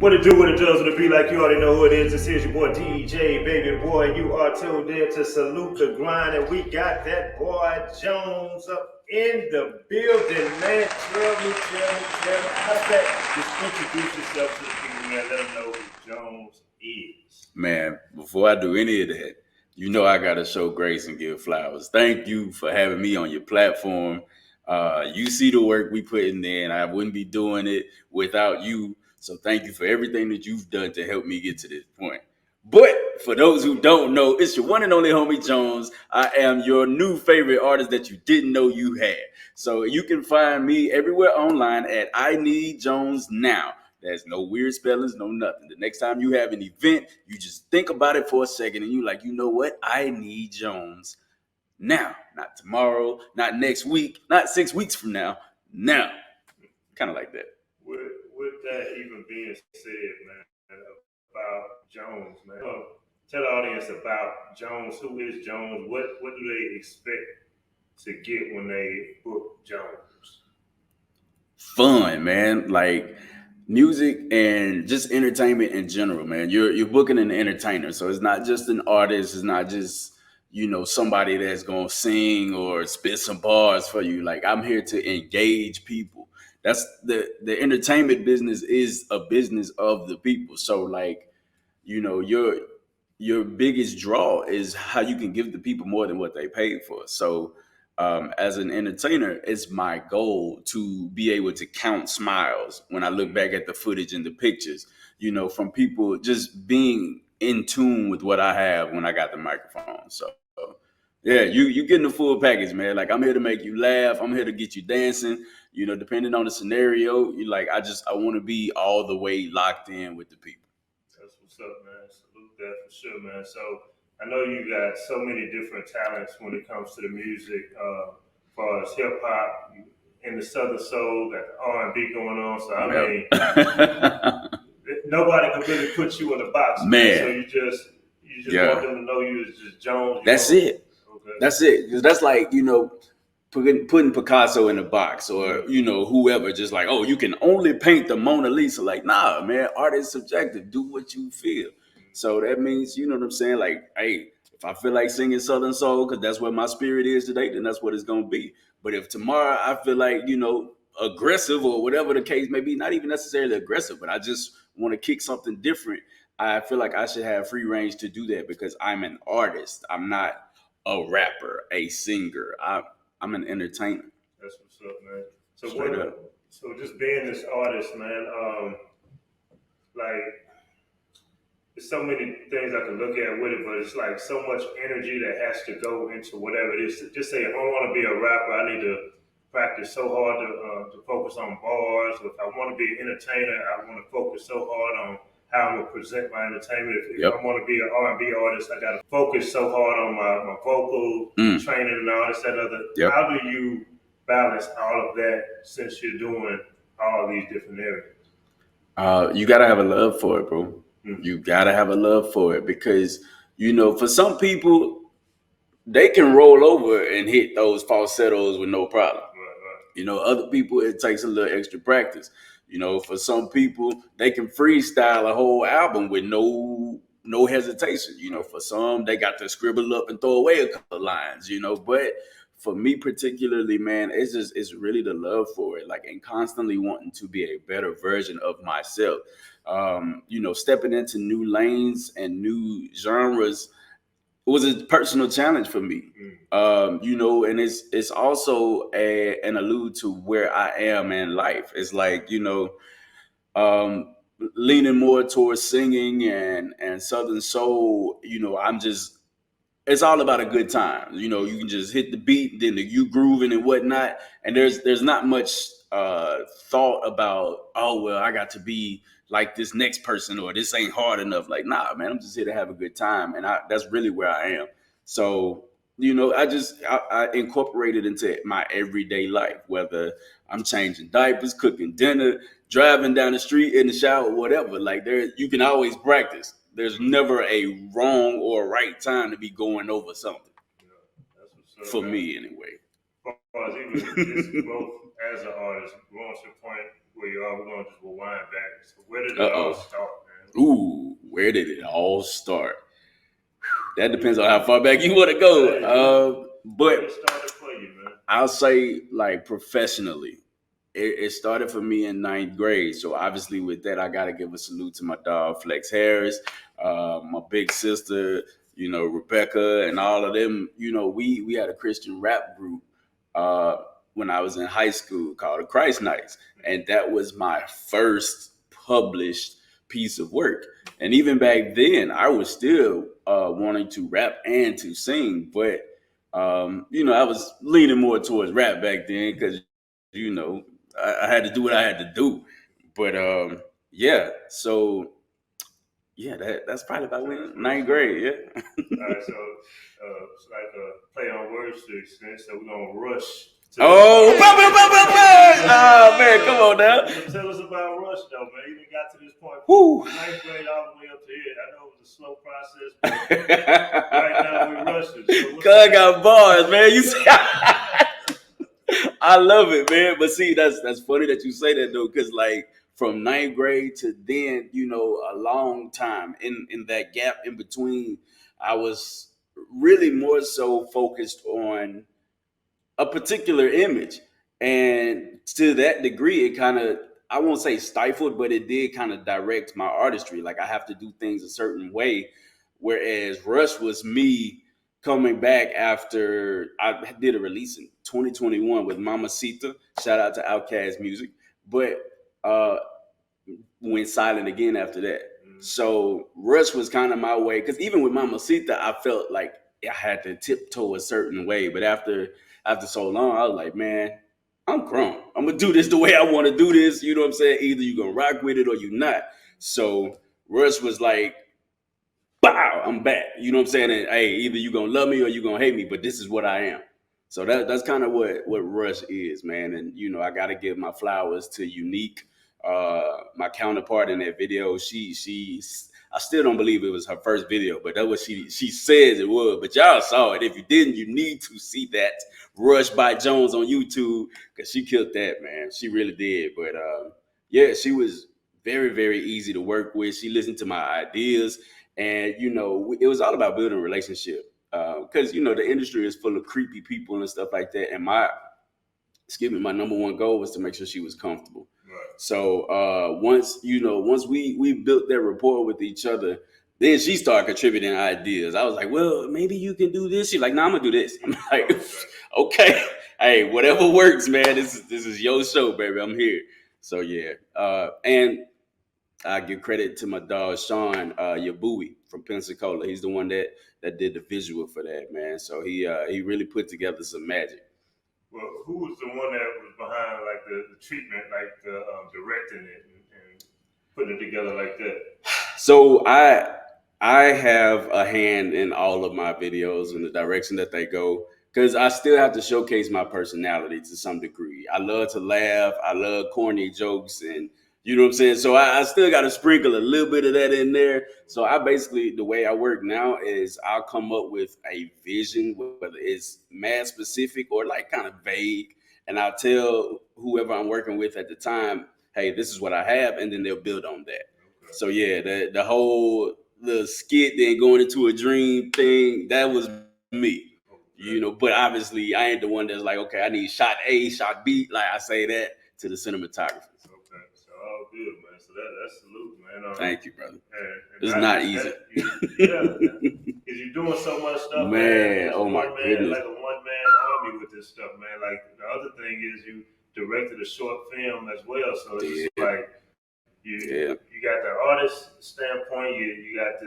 What it do, what it does, what it be like, you already know who it is. This is your boy DJ, baby boy. You are tuned in to Salute the Grind, and we got that boy Jones up in the building, man. Tell me. How's that? Just introduce yourself to the people, man. Let them know who Jones is. Man, before I do any of that, you know I gotta show grace and give flowers. Thank you for having me on your platform. You see the work we putting in. I wouldn't be doing it without you. So thank you for everything that you've done to help me get to this point. But for those who don't know, it's your one and only homie Jones. I am your new favorite artist that you didn't know you had. So you can find me everywhere online at I Need Jones Now. There's no weird spellings, no nothing. The next time you have an event, you just think about it for a second and you like, you know what? I need Jones now. Not tomorrow, not next week, not 6 weeks from now. Now. Kind of like that. With that even being said, man, about Jones, man. Tell the audience about Jones. Who is Jones? What do they expect to get when they book Jones? Fun, man. Like music and just entertainment in general, man. You're booking an entertainer, so it's not just an artist. It's not just somebody that's gonna sing or spit some bars for you. Like I'm here to engage people. That's the entertainment business is a business of the people. So like your biggest draw is how you can give the people more than what they paid for. So as an entertainer, it's my goal to be able to count smiles when I look back at the footage and the pictures, from people just being in tune with what I have when I got the microphone. So yeah, you getting the full package, man. Like I'm here to make you laugh. I'm here to get you dancing. Depending on the scenario, I want to be all the way locked in with the people. That's what's up, man. Salute that for sure, man. So I know you got so many different talents when it comes to the music, as far as hip hop, in the Southern Soul, got the R&B going on. So I mean, nobody can really put you in a box, man. So you just want them to know you as just Jones. That's it. Okay. That's it. Because that's like putting Picasso in a box or whoever. Just like, oh, you can only paint the Mona Lisa. Like, nah, man. Art is subjective. Do what you feel. So that means, you know what I'm saying? Like, hey, if I feel like singing Southern Soul because that's where my spirit is today, then that's what it's going to be. But if tomorrow I feel like, aggressive or whatever the case may be, not even necessarily aggressive, but I just want to kick something different, I feel like I should have free range to do that because I'm an artist. I'm not a rapper, a singer. I'm an entertainer. That's what's up, man. So just being this artist, man, like, there's so many things I can look at with it, but it's like so much energy that has to go into whatever it is. Just say, if I want to be a rapper, I need to practice so hard to focus on bars. If I want to be an entertainer, I want to focus so hard on how I'm going to present my entertainment. If I want to be an R&B artist, I got to focus so hard on my vocal training and all this and other. How do you balance all of that since you're doing all these different areas? You got to have a love for it, bro. You gotta have a love for it because, for some people, they can roll over and hit those falsettos with no problem. Right. Other people, it takes a little extra practice. For some people, they can freestyle a whole album with no hesitation. For some, they got to scribble up and throw away a couple of lines, but for me particularly, man, it's really the love for it, like, and constantly wanting to be a better version of myself. Stepping into new lanes and new genres was a personal challenge for me. And it's also an allude to where I am in life. It's like, leaning more towards singing and Southern Soul, it's all about a good time. You can just hit the beat, then you grooving and whatnot. And there's not much thought about, oh, well, I got to be like this next person or this ain't hard enough. Like, nah, man, I'm just here to have a good time. And that's really where I am. So, I incorporate it into my everyday life, whether I'm changing diapers, cooking dinner, driving down the street, in the shower, whatever. Like you can always practice. There's never a wrong or right time to be going over something. That's for me, anyway. Even just both as an artist, going to the point where you are, we're gonna just rewind back. So where did it all start, man? Ooh, where did it all start? That depends on how far back you want to go. But it started for you, man. I'll say, like, professionally, it started for me in 9th grade. So obviously, with that, I got to give a salute to my dog Flex Harris, my big sister, Rebecca, and all of them. We had a Christian rap group when I was in high school called the Christ Knights, and that was my first published piece of work. And even back then, I was still wanting to rap and to sing, but I was leaning more towards rap back then because I had to do what I had to do. But that's probably about when 9th grade. Yeah. All right, so it's like a play on words to extent. So we're gonna rush. Oh man, come on now. So tell us about Rush, though, man. You done got to this point. Woo. 9th grade all the way up to here. I know it was a slow process, but right now we're rushing. So Cuz got bars, man. You see, I love it, man. But see, that's funny that you say that though, because like from 9th grade to then, a long time in that gap in between, I was really more so focused on a particular image. And to that degree, it kind of, I won't say stifled, but it did kind of direct my artistry. Like I have to do things a certain way. Whereas Rush was me coming back after I did a release in 2021 with Mamacita. Shout out to Outkast Music. But went silent again after that. So Rush was kind of my way. Because even with Mamacita, I felt like I had to tiptoe a certain way. But after so long, I was like, man, I'm grown. I'm gonna do this the way I want to do this. You know what I'm saying? Either you gonna rock with it or you not. So Rush was like, bow, I'm back. You know what I'm saying? And hey, either you gonna love me or you gonna hate me, but this is what I am. So that's kind of what Rush is, man. And I gotta give my flowers to Unique, my counterpart in that video. She's I still don't believe it was her first video, but that's what she says it was. But y'all saw it. If you didn't, you need to see that Rush by Jones on YouTube because she killed that, man. She really did. But she was very, very easy to work with. She listened to my ideas, and it was all about building a relationship because the industry is full of creepy people and stuff like that. And my number one goal was to make sure she was comfortable. So once we built that rapport with each other, then she started contributing ideas. I was like, well, maybe you can do this. She's like, no, I'm gonna do this. I'm like, okay, hey, whatever works, man. This is your show, baby. I'm here. So yeah, and I give credit to my dog Sean Yabui from Pensacola. He's the one that did the visual for that, man. So he really put together some magic. Well, who was the one that was behind like the treatment, like the directing it and putting it together like that? So I have a hand in all of my videos and the direction that they go because I still have to showcase my personality to some degree. I love to laugh. I love corny jokes and you know what I'm saying? So I still got to sprinkle a little bit of that in there. So I basically, the way I work now is I'll come up with a vision, whether it's mad specific or like kind of vague. And I'll tell whoever I'm working with at the time, hey, this is what I have. And then they'll build on that. Okay. So yeah, the whole, the skit then going into a dream thing, that was me. But obviously I ain't the one that's like, okay, I need shot A, shot B. Like I say that to the cinematographers. All good, man. So that's salute, man. Thank you, brother. And it's not easy. Because you're doing so much stuff, man. Oh my goodness. Like a one-man army with this stuff, man. Like the other thing is you directed a short film as well, so it's like you got the artist standpoint, you got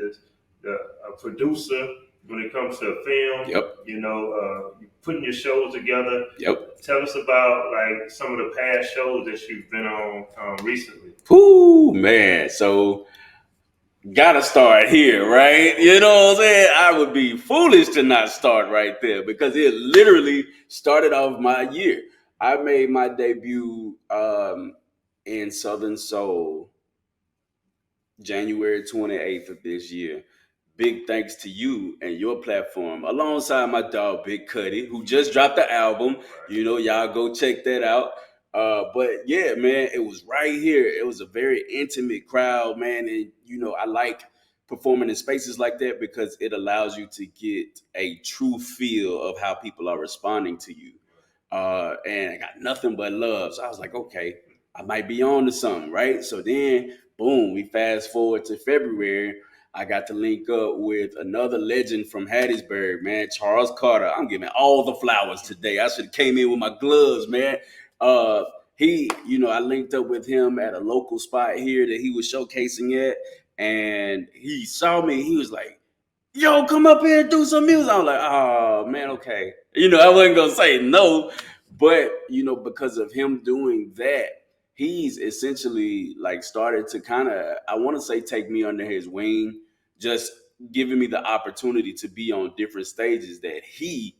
the producer when it comes to a film. Yep. You putting your shows together. Yep. Tell us about like some of the past shows that you've been on recently. Ooh, man. So gotta start here, right? You know what I'm saying? I would be foolish to not start right there because it literally started off my year. I made my debut in Southern Soul January 28th of this year. Big thanks to you and your platform, alongside my dog Big Cuddy, who just dropped the album. Y'all go check that out. But yeah, man, it was right here. It was a very intimate crowd, man. And, I like performing in spaces like that because it allows you to get a true feel of how people are responding to you. And I got nothing but love. So I was like, okay, I might be on to something, right? So then, boom, we fast forward to February. I got to link up with another legend from Hattiesburg, man, Charles Carter. I'm giving all the flowers today. I should have came in with my gloves, man. Uh, I linked up with him at a local spot here that he was showcasing at, and he saw me. He was like, "Yo, come up here and do some music." I was like, "Oh man, okay." I wasn't gonna say no, but because of him doing that, he's essentially like started to kind of, I want to say, take me under his wing, just giving me the opportunity to be on different stages that he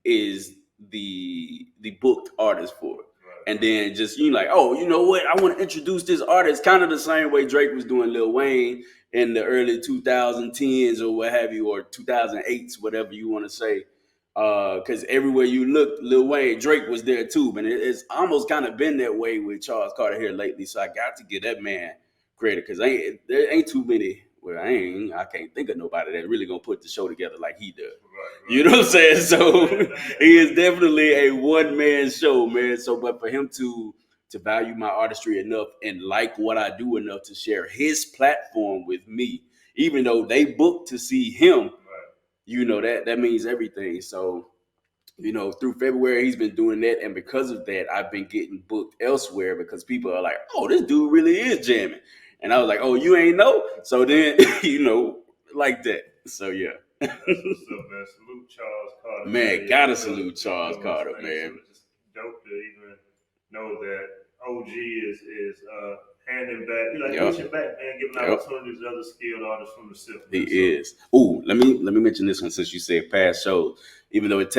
is the booked artist for. And then just like, oh, you know what? I want to introduce this artist, kind of the same way Drake was doing Lil Wayne in the early 2010s or what have you, or 2008s, whatever you want to say. Because everywhere you look, Lil Wayne, Drake was there too. But it's almost kind of been that way with Charles Carter here lately. So I got to give that man credit because there ain't too many. Well, I can't think of nobody that really gonna put the show together like he does. Right. You know what I'm saying? So he is definitely a one man show, man. So, but for him to value my artistry enough and like what I do enough to share his platform with me, even though they booked to see him, that means everything. So, through February, he's been doing that. And because of that, I've been getting booked elsewhere because people are like, oh, this dude really is jamming. And I was like, oh, you ain't know? So then, like that. So, yeah. That's what's up, man. Salute Charles Carter. Man, gotta salute Charles Carter, man. It's just dope to even know that OG is handing back, pushing back, man, giving opportunities to other skilled artists from the city. He is. Ooh, let me mention this one since you said past shows. Even though it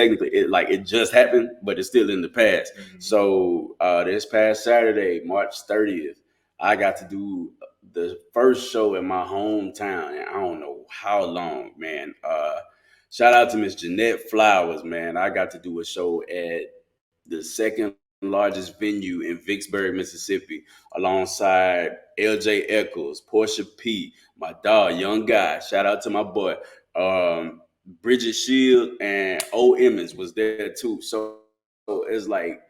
just happened, but it's still in the past. Mm-hmm. So this past Saturday, March 30th, I got to do the first show in my hometown. And I don't know how long, man. Shout out to Miss Jeanette Flowers, man. I got to do a show at the second largest venue in Vicksburg, Mississippi, alongside LJ Eccles, Portia P, my dog, Young Guy. Shout out to my boy. Bridget Shield and O. Emmons was there too. So it's like,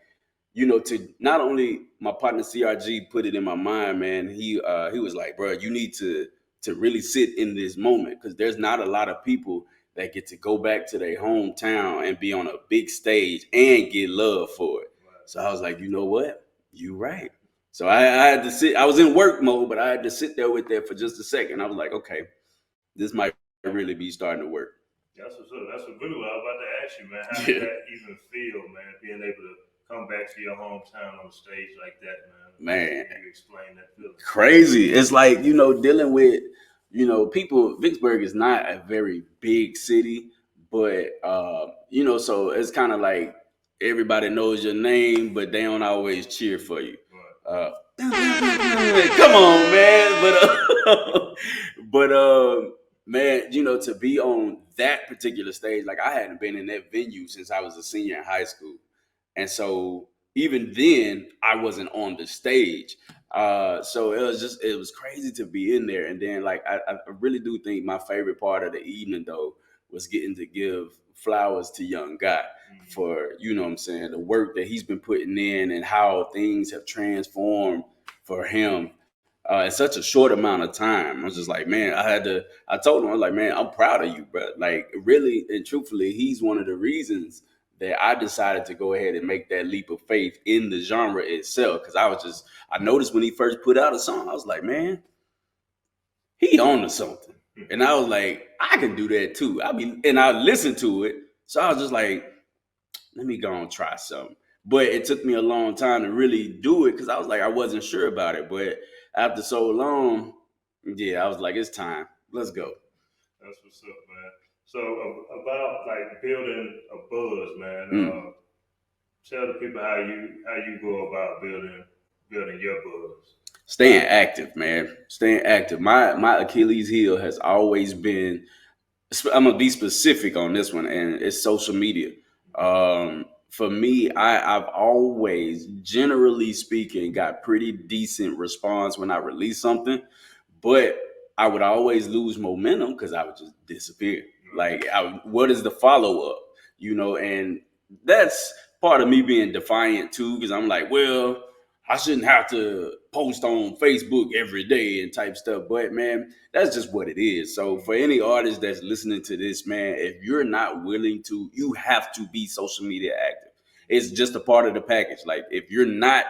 to not only my partner CRG put it in my mind, man, he was like, bro, you need to really sit in this moment because there's not a lot of people that get to go back to their hometown and be on a big stage and get love for it. So I was like, you know what? You right. So I had to sit. I was in work mode, but I had to sit there with that for just a second. I was like, okay, this might really be starting to work. That's what's up. That's really what I was about to ask you, man. How did that even feel, man? Being able to come back to your hometown on stage like that, man. Can you explain that feeling? Crazy. It's like, dealing with, people. Vicksburg is not a very big city, but so it's kind of like everybody knows your name, but they don't always cheer for you. Right. Come on, man. But man, to be on that particular stage, like I hadn't been in that venue since I was a senior in high school. And so even then I wasn't on the stage. So it was crazy to be in there. And then like, I really do think my favorite part of the evening though was getting to give flowers to Young Guy for, what I'm saying, the work that he's been putting in and how things have transformed for him in such a short amount of time. I was just like, man, I told him, I was like, man, I'm proud of you, bro. Like really and truthfully, he's one of the reasons that I decided to go ahead and make that leap of faith in the genre itself. Cause I noticed when he first put out a song, I was like, man, he on to something. And I was like, I can do that too. And I listened to it. So I was just like, let me go and try something. But it took me a long time to really do it because I was like, I wasn't sure about it. But after so long, yeah, I was like, it's time. Let's go. That's what's up, man. So about like building a buzz, man. Tell the people how you go about building your buzz. Staying active, man. Staying active. My Achilles heel has always been, I'm gonna be specific on this one, and it's social media. for me, I've always, generally speaking, got pretty decent response when I release something, but I would always lose momentum because I would just disappear. Like, what is the follow up? And that's part of me being defiant too, because I'm like, well, I shouldn't have to post on Facebook every day and type stuff. But man, that's just what it is. So for any artist that's listening to this, man, if you're not willing to, you have to be social media active. It's just a part of the package. Like if you're not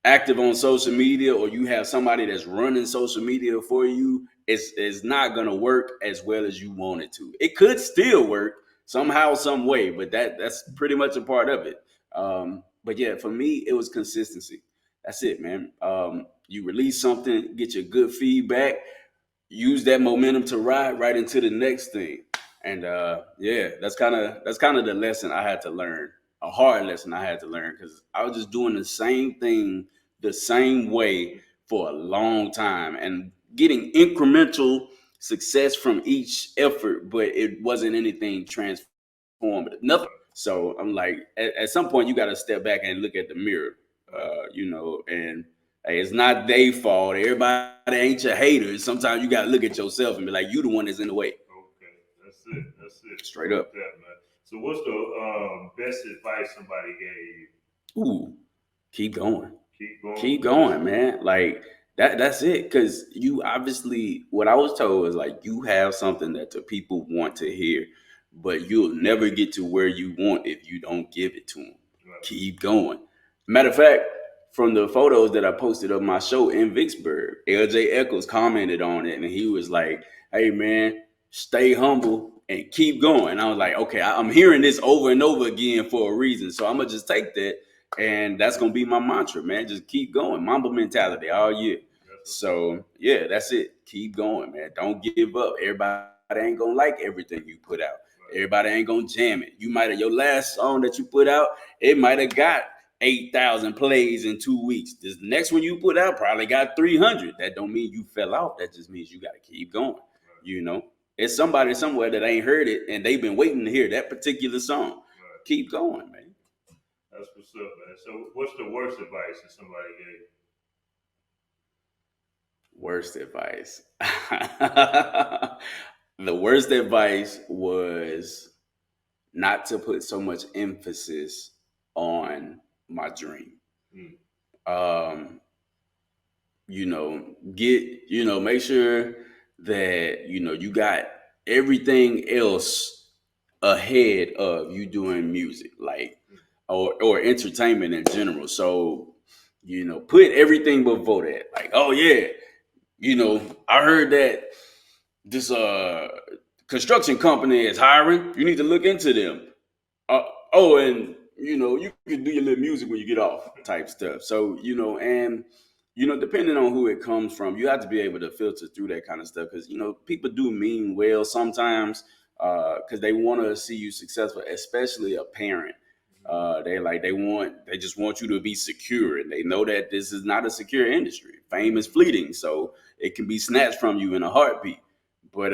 active on social media or you have somebody that's running social media for you, it's not gonna work as well as you want it to. It could still work somehow, some way, but that's pretty much a part of it. But yeah, for me, it was consistency. That's it, man. You release something, get your good feedback, use that momentum to ride right into the next thing. And yeah, that's kind of the lesson I had to learn, a hard lesson I had to learn, because I was just doing the same thing the same way for a long time and getting incremental success from each effort, but it wasn't anything transformative, nothing. So I'm like, at some point, you got to step back and look at the mirror, and hey, it's not their fault. Everybody ain't your haters. Sometimes you got to look at yourself and be like, you the one that's in the way. Okay, that's it. That's it. Straight up. That, man. So, what's the best advice somebody gave you? Ooh, keep going. Keep going. Keep going, man. Like that's it. Because you obviously, what I was told is like you have something that the people want to hear, but you'll never get to where you want if you don't give it to them. Right. Keep going. Matter of fact, from the photos that I posted of my show in Vicksburg, LJ Eccles commented on it, and he was like, "Hey, man, stay humble and keep going." I was like, "Okay, I'm hearing this over and over again for a reason, so I'm gonna just take that." And that's gonna be my mantra, man. Just keep going. Mamba mentality all year. So yeah, that's it. Keep going, man. Don't give up. Everybody ain't gonna like everything you put out. Everybody ain't gonna jam it. You might have your last song that you put out, it might have got 8,000 plays in 2 weeks. This next one you put out probably got 300. That don't mean you fell off. That just means you gotta keep going. It's somebody somewhere that ain't heard it and they've been waiting to hear that particular song. Keep going, man. That's what's up, man. So, what's the worst advice that somebody gave? Worst advice. The worst advice was not to put so much emphasis on my dream. Make sure that you got everything else ahead of you doing music, like or entertainment in general. So put everything before that. Like, oh yeah, I heard that this construction company is hiring. You need to look into them. And you can do your little music when you get off type stuff. So and depending on who it comes from, you have to be able to filter through that kind of stuff, because people do mean well sometimes, because they want to see you successful, especially a parent. They just want you to be secure, and they know that this is not a secure industry. Fame is fleeting, so it can be snatched from you in a heartbeat. But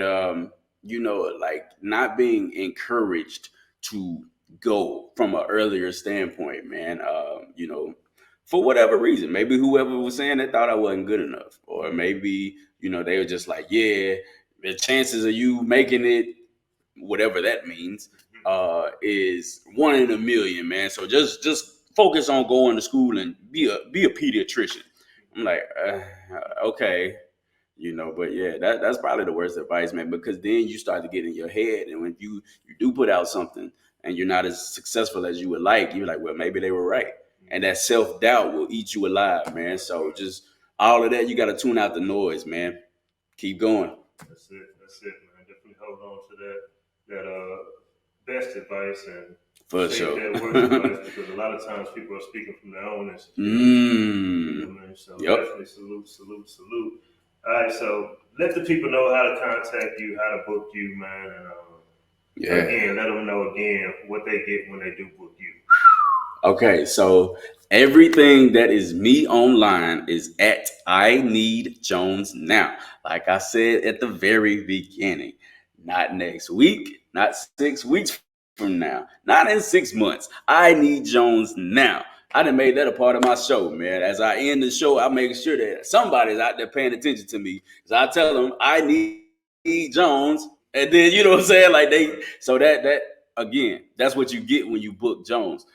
like not being encouraged to go from an earlier standpoint, man. For whatever reason, maybe whoever was saying that thought I wasn't good enough, or maybe they were just like, yeah, the chances of you making it, whatever that means, is 1 in a million, man. So just focus on going to school and be a pediatrician. I'm like, okay, but yeah, that's probably the worst advice, man, because then you start to get in your head, and when you do put out something and you're not as successful as you would like, you're like, well, maybe they were right, and that self-doubt will eat you alive, man. So just all of that, you got to tune out the noise, man. Keep going. That's it, man. Definitely hold on to that best advice and for sure. That worst advice, because a lot of times people are speaking from their own insecurity. So definitely salute. All right, so let the people know how to contact you, how to book you, man, and again, let them know again what they get when they do book you. Okay, so everything that is me online is at I Need Jones Now. Like I said at the very beginning, not next week, not 6 weeks from now, not in 6 months. I need Jones now. I done made that a part of my show, man. As I end the show, I make sure that somebody's out there paying attention to me. So I tell them I need Jones, and then you know what I'm saying, like so that again, that's what you get when you book Jones.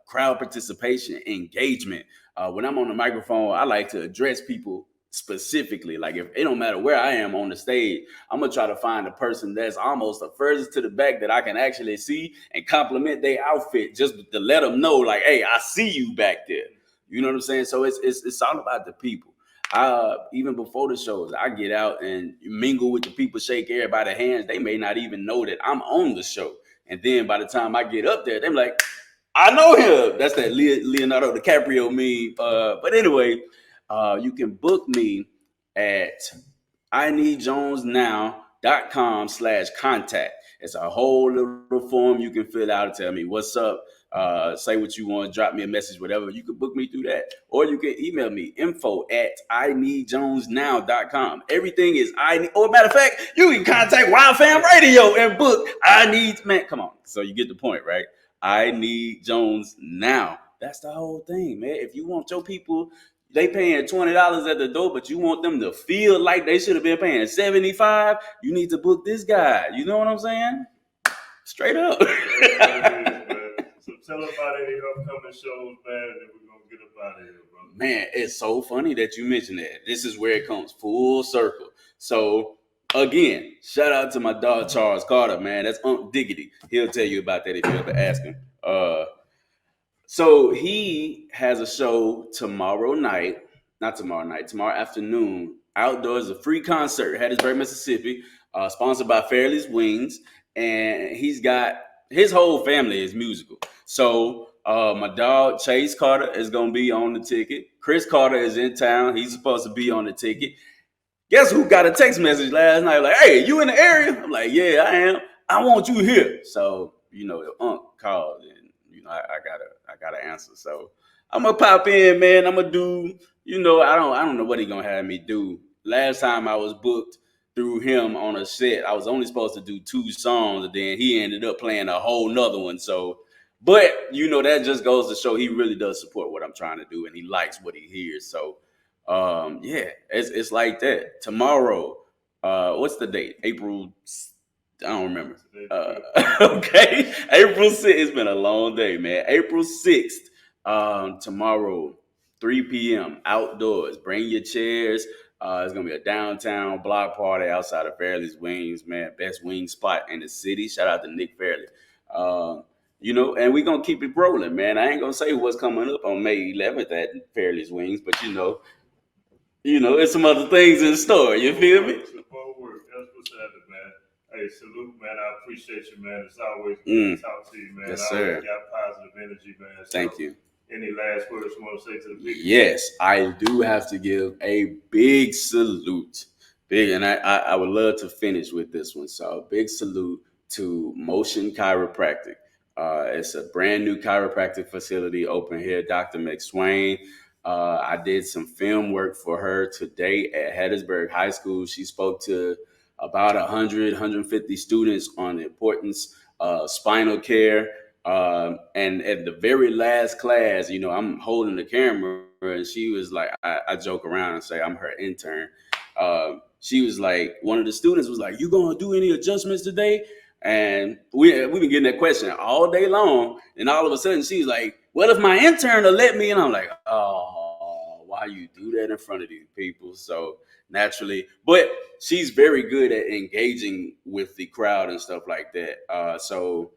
Crowd participation, engagement. When I'm on the microphone, I like to address people specifically. Like if it don't matter where I am on the stage, I'm gonna try to find a person that's almost the furthest to the back that I can actually see and compliment their outfit, just to let them know, like, hey, I see you back there. You know what I'm saying? So it's all about the people. Even before the shows, I get out and mingle with the people, shake everybody's hands. They may not even know that I'm on the show. And then by the time I get up there, they're like, I know him. That's that Leonardo DiCaprio meme. But anyway, you can book me at ineedjonesnow.com/contact. It's a whole little form you can fill out and tell me what's up. Say what you want, drop me a message, whatever. You can book me through that. Or you can email me, info@ineedjonesnow.com. Everything is or matter of fact, you can contact Wild Fam Radio and book man, come on. So you get the point, right? I need Jones now. That's the whole thing, man. If you want your people, they paying $20 at the door, but you want them to feel like they should have been paying $75, you need to book this guy. You know what I'm saying? Straight up. So tell them about any upcoming shows, man, and then we're going to get up out of here, bro. Man, it's so funny that you mentioned that. This is where it comes full circle. So, again, shout out to my dog Charles Carter, man. That's Unc Diggity. He'll tell you about that if you ever ask him. So he has a show tomorrow afternoon, outdoors, a free concert, Hattiesburg, Mississippi, sponsored by Fairley's Wings. And he's got, his whole family is musical. So my dog Chase Carter is going to be on the ticket. Chris Carter is in town. He's supposed to be on the ticket. Guess who got a text message last night? Like, hey, you in the area? I'm like, yeah, I am. I want you here. So, you know, the Unc called and, you know, I gotta answer. So I'm gonna pop in, man. I'm gonna do, you know, I don't know what he gonna have me do. Last time I was booked through him on a set, I was only supposed to do 2 songs, and then he ended up playing a whole nother one. So, but you know, that just goes to show he really does support what I'm trying to do, and he likes what he hears. So, yeah, it's like that. Tomorrow, what's the date? April. I don't remember. Okay, April 6th. It's been a long day, man. April 6th. Tomorrow, 3 p.m. outdoors. Bring your chairs. It's gonna be a downtown block party outside of Fairley's Wings, man. Best wing spot in the city. Shout out to Nick Fairley. You know, and we're gonna keep it rolling, man. I ain't gonna say what's coming up on May 11th at Fairley's Wings, but you know, there's some other things in store. You feel me? That's what's happening, man. Hey, salute, man. I appreciate you, man. It's always good to talk to you, man. Yes, I sir. always got positive energy, man. So thank you. Any last words you want to say to the people? Yes, I do have to give a big salute. And I would love to finish with this one. So big salute to Motion Chiropractic. It's a brand new chiropractic facility open here, Dr. McSwain. I did some film work for her today at Hattiesburg High School. She spoke to about 150 students on the importance of spinal care. And at the very last class, you know, I'm holding the camera and she was like, I joke around and say I'm her intern. She was like, one of the students was like, you gonna do any adjustments today? And we've been getting that question all day long. And all of a sudden she's like, what if my intern will let me? And I'm like, oh, why you do that in front of these people? So naturally, but she's very good at engaging with the crowd and stuff like that. So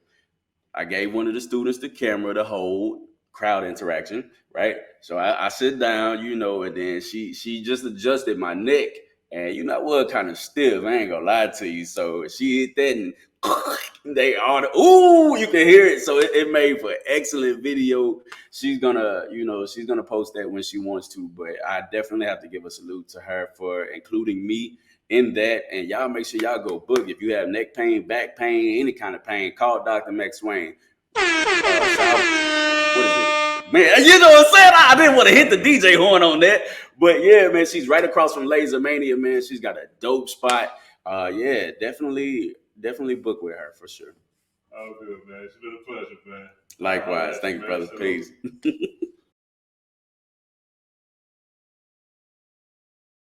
I gave one of the students the camera to hold crowd interaction, right? So I sit down, you know, and then she just adjusted my neck. And you know what, kind of stiff, I ain't gonna lie to you. So she hit that and they all, you can hear it. So it made for excellent video. She's gonna post that when she wants to, but I definitely have to give a salute to her for including me in that. And y'all make sure y'all go book. If you have neck pain, back pain, any kind of pain, call Dr. McSwain. What is it? Man, you know what I'm saying? I didn't want to hit the DJ horn on that. But yeah, man, she's right across from Laser Mania, man. She's got a dope spot. Yeah, definitely book with her for sure. All good, man. It's been a pleasure, man. Likewise. Thank you, brother. Peace.